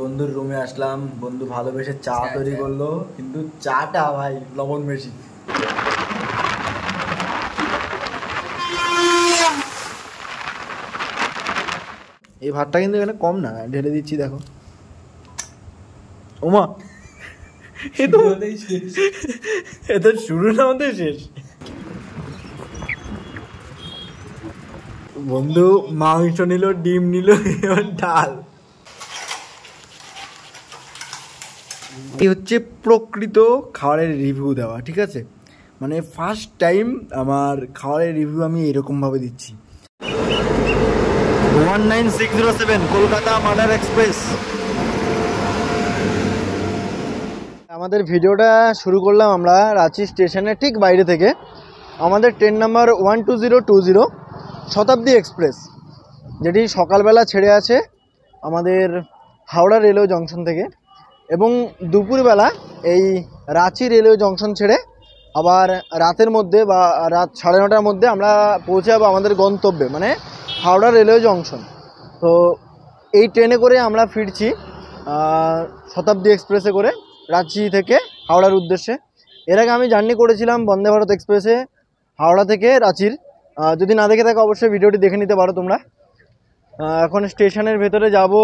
বন্ধুর রুমে আসলাম, বন্ধু ভালোবেসে চা তৈরি করলো, কিন্তু চাটা ভাই লবণ বেশি। এই ভাতটা কিন্তু এখানে কম না, ঢেলে দিচ্ছি দেখো। ওমা এ তো শুরু না হতে শেষ। বন্ধু মাংস নিল, ডিম নিল, এবার ডাল। এই হচ্ছে প্রকৃত খাবারের রিভিউ দেওয়া, ঠিক আছে? মানে ফার্স্ট টাইম আমার খাবারের রিভিউ আমি এরকমভাবে দিচ্ছি। 19607 কলকাতা মাদার এক্সপ্রেস। আমাদের ভিডিওটা শুরু করলাম আমরা রাঁচি স্টেশনের ঠিক বাইরে থেকে। আমাদের ট্রেন নাম্বার 12020 শতাব্দী এক্সপ্রেস, যেটি সকালবেলা ছেড়ে আছে আমাদের হাওড়া রেলওয়ে জংশন থেকে, এবং দুপুরবেলা এই রাঁচি রেলওয়ে জংশন ছেড়ে আবার রাতের মধ্যে বা রাত 9:30টার মধ্যে আমরা পৌঁছে যাবো আমাদের গন্তব্যে, মানে হাওড়া রেলওয়ে জংশন। তো এই ট্রেনে করে আমরা ফিরছি শতাব্দী এক্সপ্রেসে করে রাঁচি থেকে হাওড়ার উদ্দেশ্যে। এর আগে আমি জার্নি করেছিলাম বন্দে ভারত এক্সপ্রেসে হাওড়া থেকে রাঁচির। যদি না দেখে থাকো অবশ্যই ভিডিওটি দেখে নিতে পারো তোমরা। এখন স্টেশনের ভেতরে যাব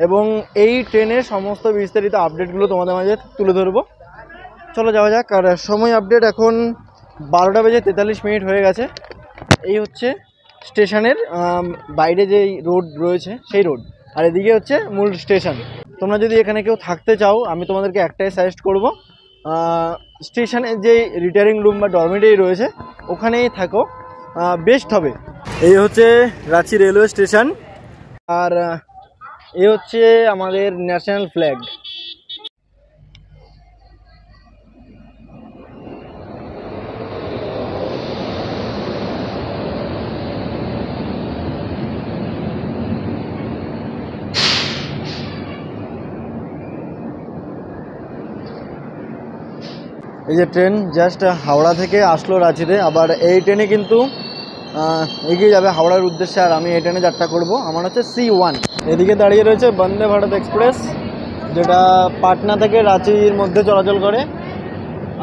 এবং এই ট্রেনের সমস্ত বিস্তারিত আপডেটগুলো তোমাদের মাঝে তুলে ধরবো। চলো যাওয়া যাক। আর সময় আপডেট এখন 12:43 হয়ে গেছে। এই হচ্ছে স্টেশনের বাইরে যে রোড রয়েছে সেই রোড, আর এদিকে হচ্ছে মূল স্টেশন। তোমরা যদি এখানে কেউ থাকতে চাও আমি তোমাদেরকে একটাই সাজেস্ট করবো, স্টেশনে যে রিটায়ারিং রুম বা ডরমিটারি রয়েছে ওখানেই থাকো, বেস্ট হবে। এই হচ্ছে রাঁচি রেলওয়ে স্টেশন, আর এই হচ্ছে আমাদের ন্যাশনাল ফ্ল্যাগ। এই যে ট্রেন জাস্ট হাওড়া থেকে আসলো রাঁচিতে, আবার এই ট্রেনে কিন্তু এগিয়ে যাবে হাওড়ার উদ্দেশ্যে, আর আমি এই ট্রেনে যাত্রা করব। আমার হচ্ছে C1। এদিকে দাঁড়িয়ে রয়েছে বন্দে ভারত এক্সপ্রেস, যেটা পাটনা থেকে রাঁচির মধ্যে চলাচল করে,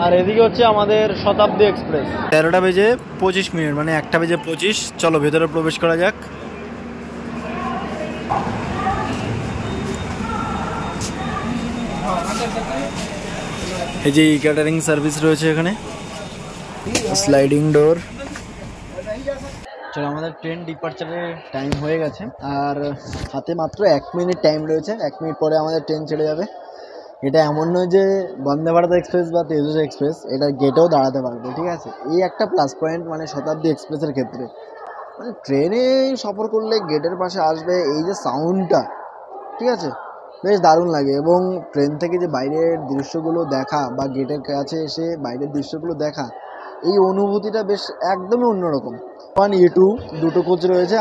আর এদিকে হচ্ছে আমাদের শতাব্দী এক্সপ্রেস। 13:25, মানে 1:25। চলো ভেতরে প্রবেশ করা যাক। এই যে ক্যাটারিং সার্ভিস রয়েছে এখানে, স্লাইডিং ডোর। চলো আমাদের ট্রেন ডিপারচারের টাইম হয়ে গেছে, আর হাতে মাত্র 1 মিনিট টাইম রয়েছে। 1 মিনিট পরে আমাদের ট্রেন ছেড়ে যাবে। এটা এমন নয় যে বন্দে ভারত এক্সপ্রেস বা তেজস এক্সপ্রেস এটা গেটেও দাঁড়াতে পারবে, ঠিক আছে? এই একটা প্লাস পয়েন্ট মানে শতাব্দী এক্সপ্রেসের ক্ষেত্রে, মানে ট্রেনে সফর করলে গেটের পাশে আসবে এই যে সাউন্ডটা, ঠিক আছে, বেশ দারুণ লাগে। এবং ট্রেন থেকে যে বাইরের দৃশ্যগুলো দেখা বা গেটের কাছে এসে বাইরের দৃশ্যগুলো দেখা, এই অনুভূতিটা বেশ একদমই অন্যরকম। 1A2 দুটো কোচ রয়েছে,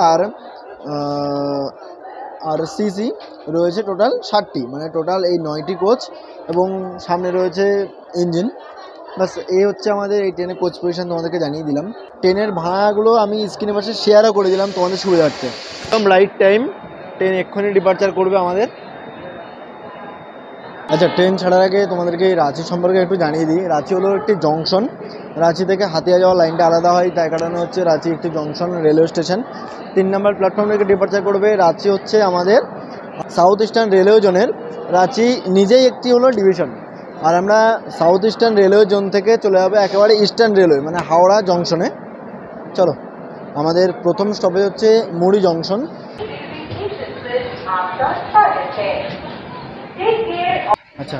আর সিসি রয়েছে টোটাল 60টি, মানে টোটাল এই 9টি কোচ, এবং সামনে রয়েছে ইঞ্জিন। বাস এই হচ্ছে আমাদের এই ট্রেনের কোচ পজিশন, তোমাদেরকে জানিয়ে দিলাম। ট্রেনের ভাড়াগুলো আমি স্ক্রিনের পাশে শেয়ারও করে দিলাম তোমাদের সুবিধার্থে। একদম রাইট টাইম, ট্রেন এক্ষুনি ডিপারচার করবে আমাদের। আচ্ছা, ট্রেন ছাড়ার আগে তোমাদেরকে রাঁচি সম্পর্কে একটু জানিয়ে দিই। রাঁচি হলো একটি জংশন, রাঁচি থেকে হাতিয়া যাওয়া লাইনটা আলাদা হয়, তাই কারণে হচ্ছে রাঁচি একটি জংশন রেলওয়ে স্টেশন। 3 নম্বর প্ল্যাটফর্ম থেকে ডিপারচার করবে। রাঁচি হচ্ছে আমাদের সাউথ ইস্টার্ন রেলওয়ে জোনের, রাঁচি নিজেই একটি হলো ডিভিশন, আর আমরা সাউথ ইস্টার্ন রেলওয়ে জোন থেকে চলে যাবে একেবারে ইস্টার্ন রেলওয়ে মানে হাওড়া জংশনে। চলো, আমাদের প্রথম স্টপেজ হচ্ছে মুড়ি জংশন। আচ্ছা,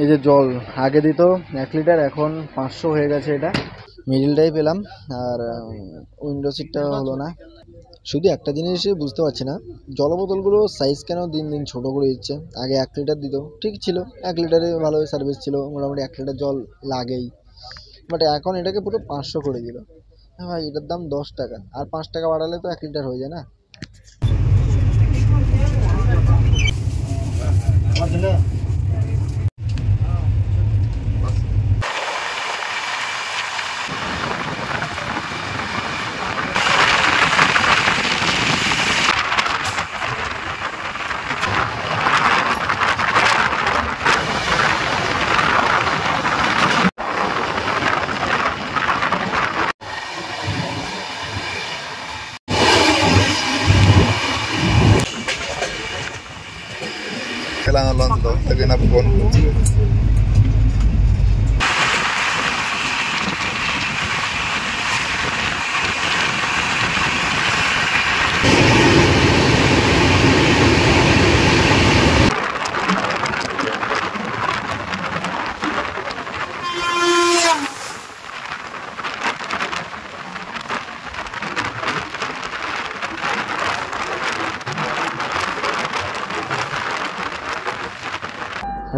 এই যে জল আগে দিত 1 লিটার, এখন 500 হয়ে গেছে। এটা মিডিলটাই পেলাম, আর উইন্ডো সিটটা হলো না। শুধু একটা জিনিসই বুঝতে পারছি না, জল বোতলগুলো সাইজ কেন দিন দিন ছোটো করে দিচ্ছে। আগে 1 লিটার দিত, ঠিক ছিল, 1 লিটারে ভালোই সার্ভিস ছিল, মোটামুটি 1 লিটার জল লাগেই। বাট এখন এটাকে পুরো 500 করে দিল। হ্যাঁ ভাই, এটার দাম 10 টাকা, আর 5 টাকা বাড়ালে তো 1 লিটার হয়ে যায় না। Alonso, again up one.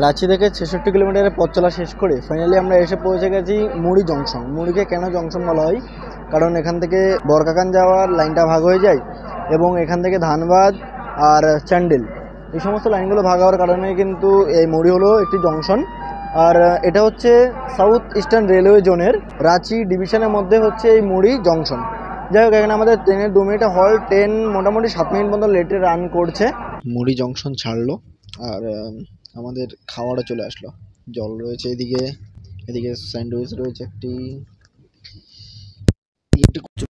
Ranchi থেকে 66 কিলোমিটারের পথ চলা শেষ করে ফাইনালি আমরা এসে পৌঁছে গেছি মুড়ি জংশন। মুড়িকে কেন জংশন বলা হয়, কারণ এখান থেকে বরকাকান যাওয়ার লাইনটা ভাগ হয়ে যায় এবং এখান থেকে ধানবাদ আর চ্যান্ডেল এই সমস্ত লাইনগুলো ভাগ হওয়ার কারণে কিন্তু এই মুড়ি হলো একটি জংশন। আর এটা হচ্ছে সাউথ ইস্টার্ন রেলওয়ে জোনের রাঁচি ডিভিশনের মধ্যে হচ্ছে এই মুড়ি জংশন। যাই হোক, এখানে আমাদের ট্রেনের 2 মিনিটে হল, ট্রেন মোটামুটি 7 মিনিট মতো লেটে রান করছে। মুড়ি জংশন ছাড়লো আর আমাদের খাওয়ারও চলে আসলো। জল রয়েছে এদিকে, এদিকে স্যান্ডউইচ রয়েছে একটি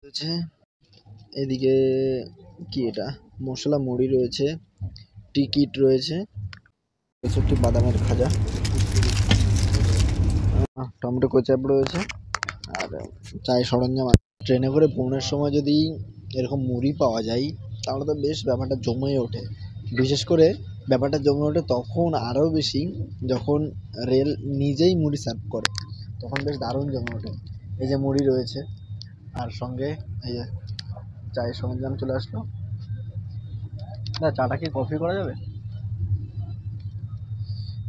রয়েছে, এদিকে কি এটা মশলা মুড়ি রয়েছে, টিকিট রয়েছে, একটি বাদামের খাজা, টমেটো কেচাপ রয়েছে আর চায়ের সরঞ্জাম। ট্রেনে করে ভ্রমণের সময় যদি এরকম মুড়ি পাওয়া যায় তাহলে তো বেশ ব্যাপারটা জমে ওঠে। বিশেষ করে ব্যাপারটা জমে ওঠে তখন আরও বেশি যখন রেল নিজেই মুড়ি সার্ভ করে, তখন বেশ দারুণ জমে ওঠে। এই যে মুড়ি রয়েছে আর সঙ্গে এই যে চায়ের সরঞ্জাম চলে আসলো। না, চাটা কি কফি করা যাবে?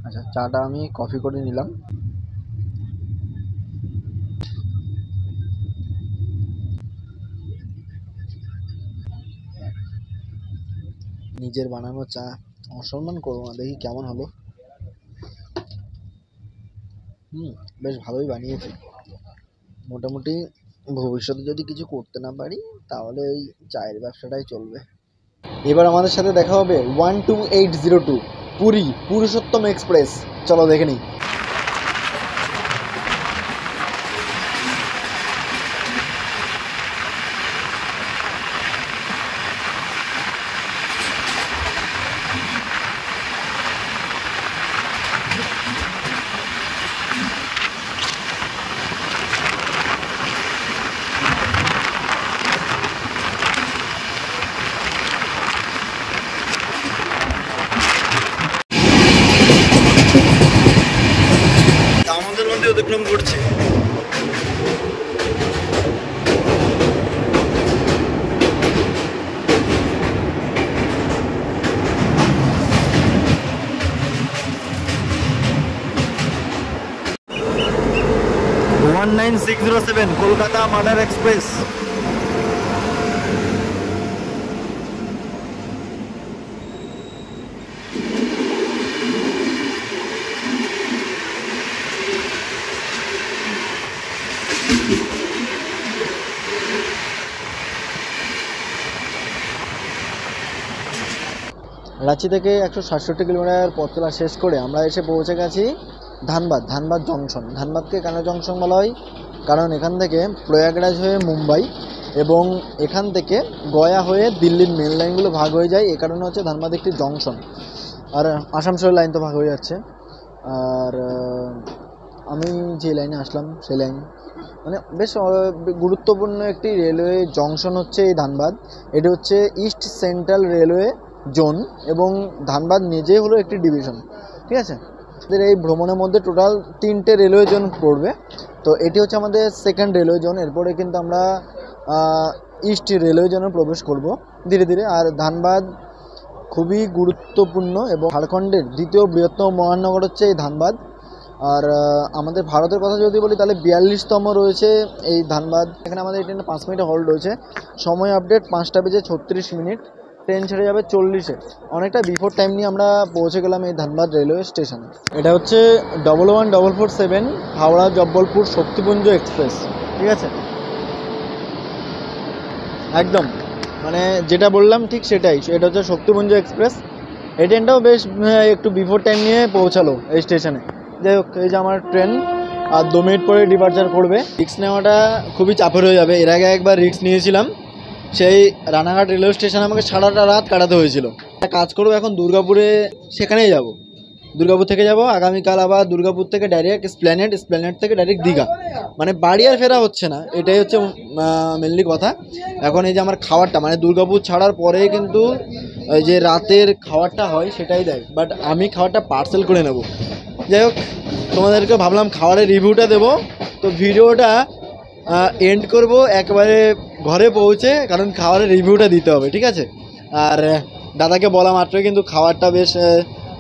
আচ্ছা, চাটা আমি কফি করে নিলাম। নিজের বানানো চা অসম্মান করবো না, দেখি কেমন হলো। বেশ ভালোই বানিয়েছি। মোটামুটি ভবিষ্যতে যদি কিছু করতে না পারি তাহলে এই চায়ের ব্যবসাটাই চলবে। এবার আমাদের সাথে দেখা হবে 12802 পুরী পুরুষোত্তম এক্সপ্রেস। চলো দেখে নিই। আমাদের মধ্যে অতিক্রম করছে। Kolkata mother express. রাঁচি থেকে 167 কিলোমিটার পথ চলা শেষ করে আমরা এসে পৌঁছে গেছি ধানবাদ জংশন। ধানবাদকে কেন জংশন বলা হয়, কারণ এখান থেকে প্রয়াগরাজ হয়ে মুম্বাই এবং এখান থেকে গয়া হয়ে দিল্লির মেন লাইনগুলো ভাগ হয়ে যায়। এ কারণে হচ্ছে ধানবাদ একটি জংশন। আর আসানসোলের লাইন তো ভাগ হয়ে যাচ্ছে। আর আমি যে লাইনে আসলাম সেই লাইন মানে বেশ গুরুত্বপূর্ণ একটি রেলওয়ে জংশন হচ্ছে এই ধানবাদ। এটি হচ্ছে ইস্ট সেন্ট্রাল রেলওয়ে জোন এবং ধানবাদ নিজেই হলো একটি ডিভিশন। ঠিক আছে, আমাদের এই ভ্রমণের মধ্যে টোটাল 3টে রেলওয়ে জোন পড়বে। তো এটি হচ্ছে আমাদের সেকেন্ড রেলওয়ে জোন। এরপরে কিন্তু আমরা ইস্ট রেলওয়ে জোনে প্রবেশ করব ধীরে ধীরে। আর ধানবাদ খুবই গুরুত্বপূর্ণ এবং ঝাড়খণ্ডের দ্বিতীয় বৃহত্তম মহানগর হচ্ছে এই ধানবাদ। আর আমাদের ভারতের কথা যদি বলি তাহলে 42তম রয়েছে এই ধানবাদ। এখানে আমাদের এই ট্রেনে 5 মিনিটে হল্ট রয়েছে। সময় আপডেট 5টা বেজে 36 মিনিট। ট্রেন ছেড়ে যাবে 40-এ। অনেকটা বিফোর টাইম নিয়ে আমরা পৌঁছে গেলাম এই ধানবাদ রেলওয়ে স্টেশনে। এটা হচ্ছে 11447 হাওড়া জব্বলপুর শক্তিপুঞ্জ এক্সপ্রেস। ঠিক আছে, একদম মানে যেটা বললাম ঠিক সেটাই। এটা হচ্ছে শক্তিপুঞ্জ এক্সপ্রেস। এই ট্রেনটাও বেশ একটু বিফোর টাইম নিয়ে পৌঁছালো এই স্টেশনে। যাই হোক, এই যে আমার ট্রেন আর 2 মিনিট পরে ডিপার্চার করবে। রিক্স নেওয়াটা খুবই চাপের হয়ে যাবে। এর আগে একবার রিক্স নিয়েছিলাম, সেই রানাঘাট রেলওয়ে স্টেশনে আমাকে সারাটা রাত কাটাতে হয়েছিল। কাজ করবো এখন দুর্গাপুরে, সেখানেই যাব। দুর্গাপুর থেকে যাব আগামীকাল, আবার দুর্গাপুর থেকে ডাইরেক্ট স্প্ল্যানেড থেকে ডাইরেক্ট দীঘা। মানে বাড়ি আর ফেরা হচ্ছে না, এটাই হচ্ছে মেনলি কথা। এখন এই যে আমার খাবারটা, মানে দুর্গাপুর ছাড়ার পরে কিন্তু ওই যে রাতের খাবারটা হয় সেটাই দেয়, বাট আমি খাবারটা পার্সেল করে নেব। যাই হোক, তোমাদেরকে ভাবলাম খাবারের রিভিউটা দেবো, তো ভিডিওটা এন্ড করব একেবারে ঘরে পৌঁছে, কারণ খাবারের রিভিউটা দিতে হবে, ঠিক আছে। আর দাদাকে বলা মাত্রই কিন্তু খাবারটা বেশ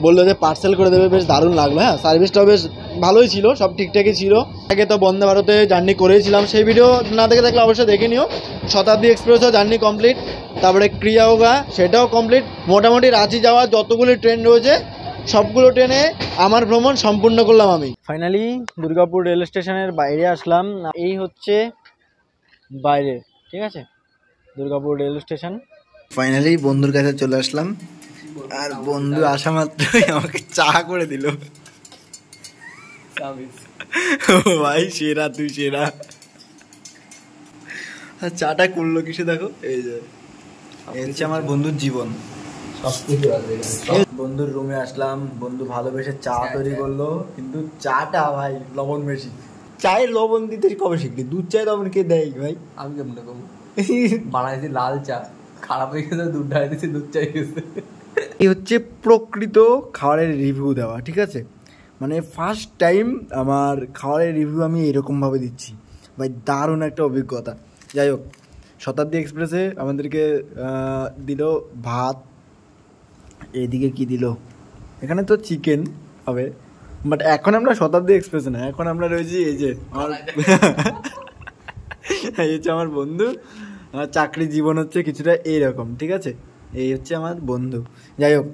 বললো যে পার্সেল করে দেবে, বেশ দারুণ লাগলো। হ্যাঁ, সার্ভিসটাও বেশ ভালোই ছিল, সব ঠিকঠাকই ছিল। আগে তো বন্দে ভারতে জার্নি করেছিলাম, সেই ভিডিও না দেখে থাকলে অবশ্যই দেখে নিও। শতাব্দী এক্সপ্রেসও জার্নি কমপ্লিট, তারপরে ক্রিয়াওগা সেটাও কমপ্লিট। মোটামুটি রাঁচি যাওয়ার যতগুলি ট্রেন রয়েছে সবগুলো ট্রেনে আমার ভ্রমণ সম্পূর্ণ করলাম আমি। ফাইনালি দুর্গাপুর রেল স্টেশনের বাইরে আসলাম, এই হচ্ছে বাইরে, ঠিক আছে, দুর্গাপুর রেল স্টেশন। ফাইনালি বন্ধুর কাছে চলে আসলাম, আর বন্ধু আসা মাত্রই আমাকে চা করে দিল। ভাই সেরা, তুই সেরা। আর চাটা করলো কিসে দেখো, এই যে হচ্ছে আমার বন্ধুর জীবন। বন্ধুর রুমে আসলাম, বন্ধু ভালোবেসে চা তৈরি করলো, কিন্তু চাটা ভাই লবণ বেশি। চায়ের লবণ দিতে কবে শিখলি? দুধ চায় লবণ কে দেয় ভাই? আমি কেমন কমু বানাইছি লাল চা, খারাপ হয়ে গেছে, দুধ ঢালাই দিয়েছি, দুধ চাই গেছে। এই হচ্ছে প্রকৃত খাবারের রিভিউ দেওয়া, ঠিক আছে। মানে ফার্স্ট টাইম আমার খাবারের রিভিউ আমি এরকমভাবে দিচ্ছি ভাই, দারুণ একটা অভিজ্ঞতা। যাই হোক, শতাব্দী এক্সপ্রেসে আমাদেরকে দিল ভাত, এইদিকে কি দিল, এখানে তো চিকেন হবে, বাট এখন আমরা শতাব্দী এক্সপ্রেসে না, এখন আমরা রয়েছি এই যে এই হচ্ছে আমার বন্ধু। আমার চাকরি জীবন হচ্ছে কিছুটা এইরকম, ঠিক আছে। এই হচ্ছে আমার বন্ধু। যাই হোক,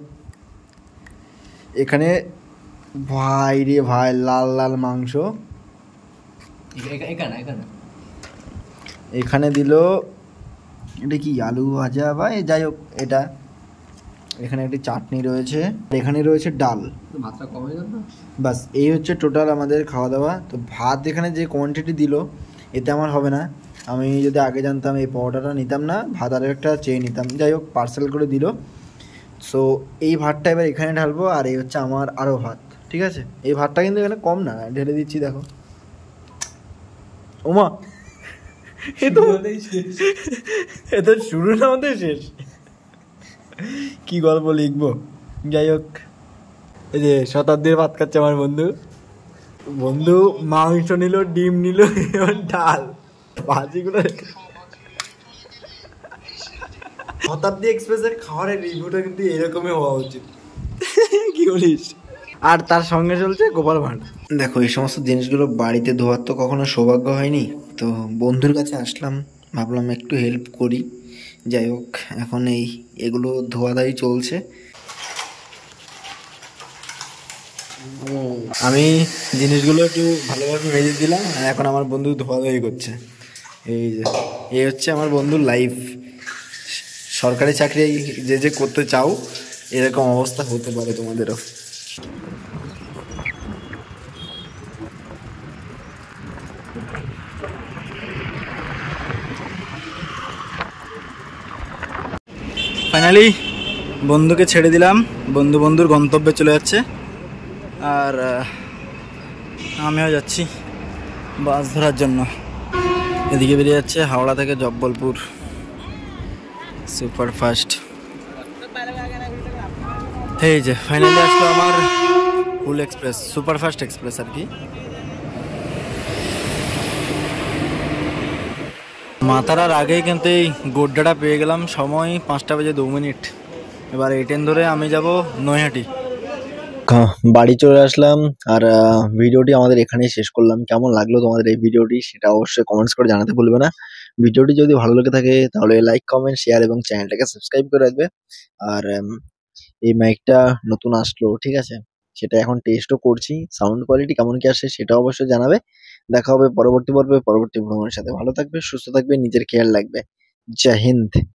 এখানে ভাই রে ভাই, লাল লাল মাংস। এখানে দিল এটা কি, আলু ভাজা বা যাই হোক এটা। এখানে একটি চাটনি রয়েছে, এখানে রয়েছে ডাল। বাস, এই হচ্ছে টোটাল আমাদের খাওয়া দাওয়া। তো ভাত এখানে যে কোয়ান্টিটি দিল, এতে আমার হবে না। আমি যদি আগে জানতাম এই পরোটাটা নিতাম না, ভাত আরও একটা চেয়ে নিতাম। যাই হোক, পার্সেল করে দিল। সো এই ভাতটা এবার এখানে ঢালবো, আর এই হচ্ছে আমার আরও ভাত, ঠিক আছে। এই ভাতটা কিন্তু এখানে কম না, ঢেলে দিচ্ছি দেখো। ওমা, এ তো শুরু না হতে শেষ, কি গল্প লিখবো। যাই হোক, এই যে শতাব্দীর ভাত খাচ্ছে আমার বন্ধু। বন্ধু মাংস নিল, ডিম নিল, এবার ডাল, ভাজিগুলো। শতাব্দী এক্সপ্রেসের খাবারের রিভিউটা কিন্তু এরকমই হওয়া উচিত, কি বলিস। আর তার সঙ্গে চলছে গোপাল ভাঁড়। দেখো, এই সমস্ত জিনিসগুলো বাড়িতে ধোয়ার তো কখনো সৌভাগ্য হয়নি, তো বন্ধুর কাছে আসলাম, ভাবলাম একটু হেল্প করি। যাই হোক, এখন এগুলো ধোয়াধাই চলছে। আমি জিনিসগুলো একটু ভালোভাবে মেজে দিলাম, এখন আমার বন্ধু ধোয়াধাই করছে। এই যে এই হচ্ছে আমার বন্ধুর লাইফ। সরকারি চাকরি যে যে করতে চাও, এরকম অবস্থা হতে পারে তোমাদেরও। ফাইনালি বন্ধুকে ছেড়ে দিলাম, বন্ধুর গন্তব্যে চলে যাচ্ছে, আর আমিও যাচ্ছি বাস ধরার জন্য। এদিকে বেরিয়ে যাচ্ছে হাওড়া থেকে জব্বলপুর সুপারফাস্ট। এই যে ফাইনালি আসলো আমার হুল এক্সপ্রেস, সুপারফাস্ট এক্সপ্রেস আর কি। মাথার আগেই কিন্তু এই গোড্ডাটা পেয়ে গেলাম, সময় 5টা বেজে 2 মিনিট। এবার এই ট্রেন ধরে আমি যাব নৈহাটি। বাড়ি চলে আসলাম, আর ভিডিওটি আমাদের এখানেই শেষ করলাম। কেমন লাগলো তোমাদের এই ভিডিওটি সেটা অবশ্যই কমেন্টস করে জানাতে ভুলবে না। ভিডিওটি যদি ভালো লেগে থাকে তাহলে লাইক, কমেন্ট, শেয়ার এবং চ্যানেলটাকে সাবস্ক্রাইব করে রাখবে। আর এই মাইকটা নতুন আসলো, ঠিক আছে, সেটা এখন টেস্টও করছি, সাউন্ড কোয়ালিটি কেমন কি আসে সেটা অবশ্যই জানাবে। দেখা হবে পরবর্তী পর্বে, পরবর্তী ভ্রমণের সাথে। ভালো থাকবে, সুস্থ থাকবে, নিজের খেয়াল রাখবে। জয় হিন্দ।